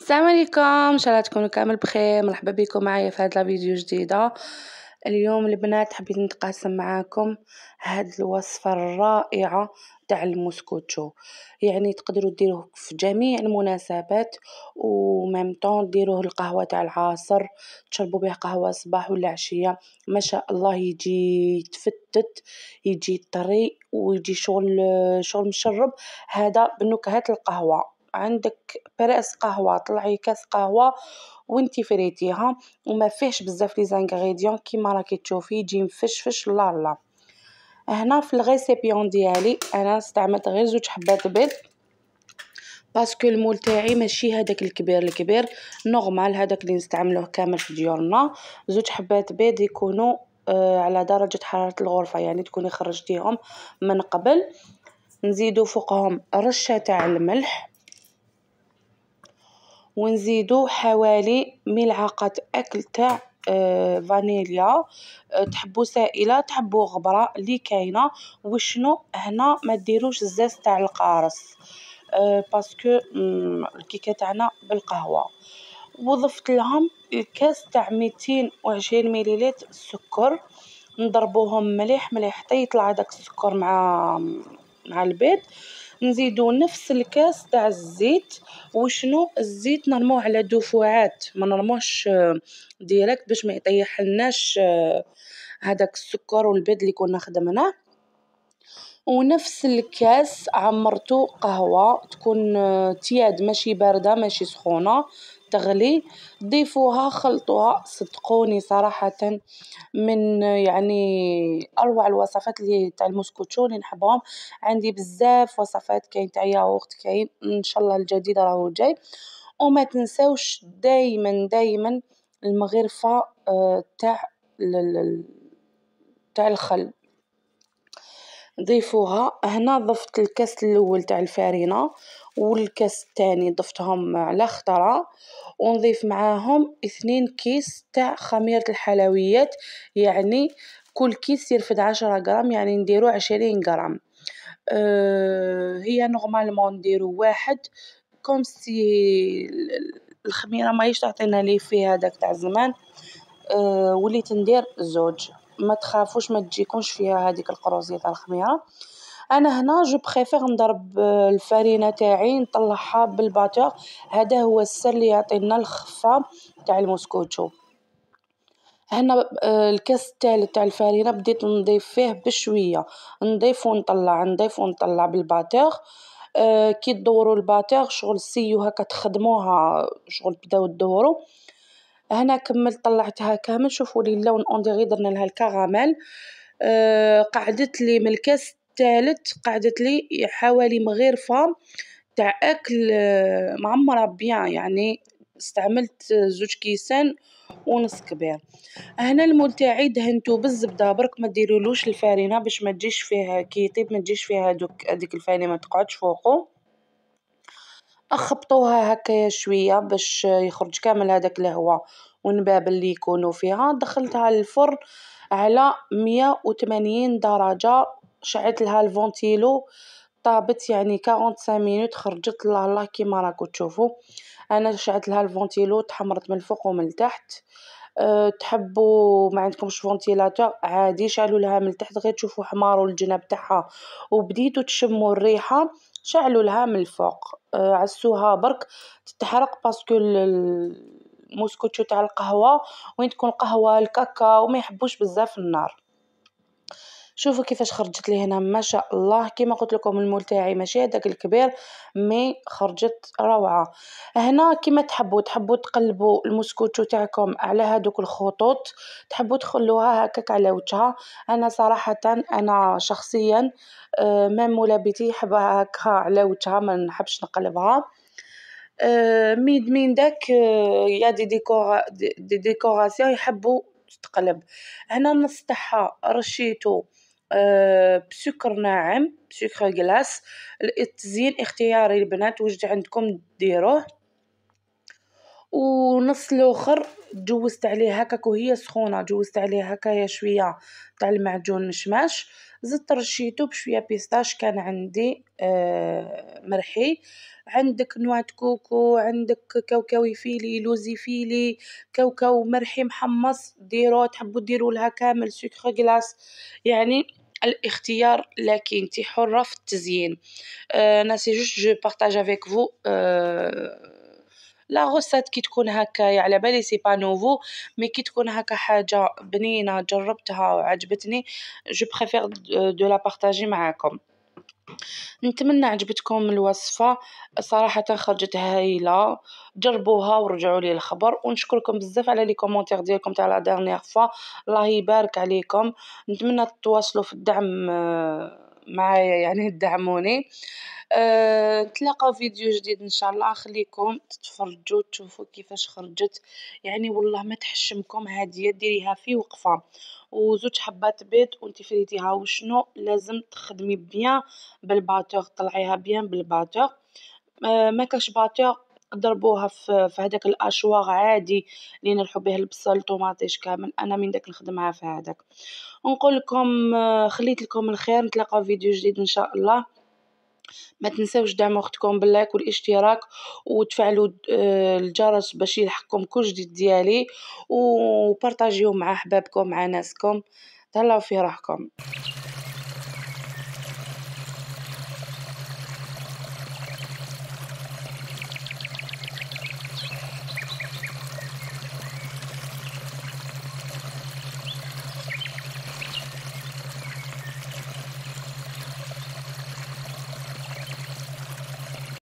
السلام عليكم، ان شاء الله تكونوا كامل بخير. مرحبا بكم معايا في هذا الفيديو جديده. اليوم البنات حبيت نتقاسم معاكم هاد الوصفه الرائعه تاع الموسكوتشو. يعني تقدروا ديروه في جميع المناسبات، وميم طون ديروه القهوه تاع العصر، تشربوا به قهوه صباح ولا عشيه. ما شاء الله يجي تفتت، يجي طري، ويجي شغل مشرب. هذا بنكهات القهوه. عندك براس قهوة، طلعي كاس قهوة وانتي فريتيها، وما فيهش بزاف لي زانغريديون كيما راكي تشوفي، يجي مفشفش لا لا. هنا في الغيسيبيون ديالي انا استعملت غير 2 حبات بيض، باسكو المول تاعي ماشي هذاك الكبير نورمال، هذاك اللي نستعملوه كامل في ديورنا. 2 حبات بيض يكونوا على درجة حرارة الغرفة، يعني تكوني خرجتيهم من قبل. نزيدو فوقهم رشة تاع الملح، ونزيدو حوالي ملعقة أكل تاع فانيليا، تحبو سائلة تحبو غبرة اللي كاينة. وشنو هنا ما ديروش الزاز تاع القارص، باسكو الكيكة تاعنا بالقهوة. وضفت لهم الكاس تاع 220 مليلتر سكر، نضربوهم مليح حتى يطلع داك السكر مع البيض. نزيدو نفس الكاس تاع الزيت. وشنو الزيت نرموه على دفعات، ما نرموش ديريكت باش ما يطيحلناش هذاك السكر والبيض اللي كنا خدمناه. ونفس الكاس عمرتو قهوة تكون تياد، ماشي باردة ماشي سخونة، تغلي. ضيفوها خلطوها، صدقوني صراحة من يعني اروع الوصفات اللي تاع الموسكوتشو اللي نحبهم. عندي بزاف وصفات، كاين تاع ياغورت، كاين ان شاء الله الجديد راهو جاي. وما تنساوش دايما المغرفة تاع تاع الخل ضيفوها. هنا ضفت الكاس الاول تاع الفارينة، والكاس الثاني ضفتهم على خطرة، ونضيف معاهم 2 كيس تاع خميرة الحلويات. يعني كل كيس يرفد 10 غرام، يعني نديرو 20 غرام. هي نورمالمون نديرو 1 كوم سي الخميرة ماهيش تعطينا لي فيه هذاك تاع زمان. وليت ندير 2، ما تخافوش ما تجيكمش فيها هذيك القروزيه تاع الخميره. انا هنا جو بريفير نضرب الفرينه تاعي نطلعها بالباتور، هذا هو السر اللي يعطينا الخفه تاع الموسكوتشو. هنا الكاس تاع الفرينه بديت نضيف فيه بشويه، نضيف ونطلع بالباتور. كي تدوروا الباتور شغل سيو هكا تخدموها، شغل تبداو تدوروا. هنا كملت طلعتها كامل، شوفوا لي اللون انديغي درنا لها الكراميل. قعدت لي من الكاس الثالث، قعدت لي حوالي مغرفة تاع اكل معمرة بيان، يعني استعملت 2 كيسان ونص كبير. هنا المول تاعي دهنتو بالزبدة برك، ما ديرولوش الفارينة باش ما تجيش فيه كي يطيب ما تجيش فيها هذيك الفارينة ما تقعدش فوقه. اخبطوها هكايا شويه باش يخرج كامل هذاك الهواء والنباب اللي يكونوا فيها. دخلتها للفرن على 180 درجه، شعلت لها الفونتيلو، طابت يعني 45 مينوت، خرجت الله كيما راكم تشوفوا. انا شعلت لها الفونتيلو، تحمرت من الفوق ومن التحت. تحبوا ما عندكمش فونتيلاتور عادي شعلوا لها من التحت، غير تشوفوا حمار الجناب تاعها وبديتوا تشموا الريحه، شعلوا لها من الفوق. عسوها برك تتحرق، باسكو الموسكوتشو تاع القهوه وين تكون قهوه الكاكاو ما يحبوش بزاف النار. شوفوا كيفاش خرجت لي هنا، ما شاء الله كيما قلت لكم المول تاعي ماشي هذاك الكبير، مي خرجت روعه. هنا كيما تحبوا تقلبوا الموسكوتشو تاعكم على هذوك الخطوط، تحبوا تخلوها هكاك على وجهها. انا صراحه انا شخصيا ميم ولابيتي يحبها هكا على وجهها، ما نحبش نقلبها. من داك يا دي ديكوراسيون يحبوا تقلب. هنا النص تاعها رشيتو بسكر ناعم، بسكر غلاس. التزيين اختياري البنات، واش عندكم ديروه. ونص الاخر جوزت عليه هكاك وهي سخونه، جوزت عليه هكايا شويه تاع المعجون مشماش، زدت رشيته بشويه بيستاش كان عندي مرحي. عندك نوع كوكو، عندك كاوكاو يفيلي، لوز يفيلي، كاوكاو مرحي محمص ديروه، تحبوا ديروا لها كامل سكر غلاس، يعني الاختيار لك انت حرة في التزيين. انا سي جوست جو بارطاج افيك فو لا غوسات كي تكون هكايا، على بالي سي با نوفو، مي كي تكون هكا حاجة بنينة جربتها وعجبتني جو بريفير دو لا بارطاجي معاكم. نتمنى عجبتكم الوصفة، صراحة خرجت هايلة، جربوها ورجعوا لي الخبر، ونشكركم بزاف على لي كومونتير ديالكم تاع لا ديرنيير فوا، الله يبارك عليكم. نتمنى تواصلوا في الدعم معايا، يعني تدعموني. نتلاقاو فيديو جديد ان شاء الله، خليكم تتفرجوا تشوفوا كيفاش خرجت، يعني والله ما تحشمكم، هادية ديريها في وقفة، وزوج حبات بيض وانت فريتيها، وشنو لازم تخدمي بيان بالباتور، طلعيها بيان بالباتور. ما كاش باتور ضربوها في هذاك الاشواغ عادي اللي نلحو به البصل طوماطيش كامل، انا من داك نخدمها في هذاك. ونقول لكم خليت لكم الخير، نتلاقاو في فيديو جديد ان شاء الله. ما تنساوش دعموا اختكم باللايك والاشتراك، وتفعلوا الجرس باش يلحقكم كل جديد ديالي، وبارطاجيو مع احبابكم مع ناسكم. تهلاو في روحكم.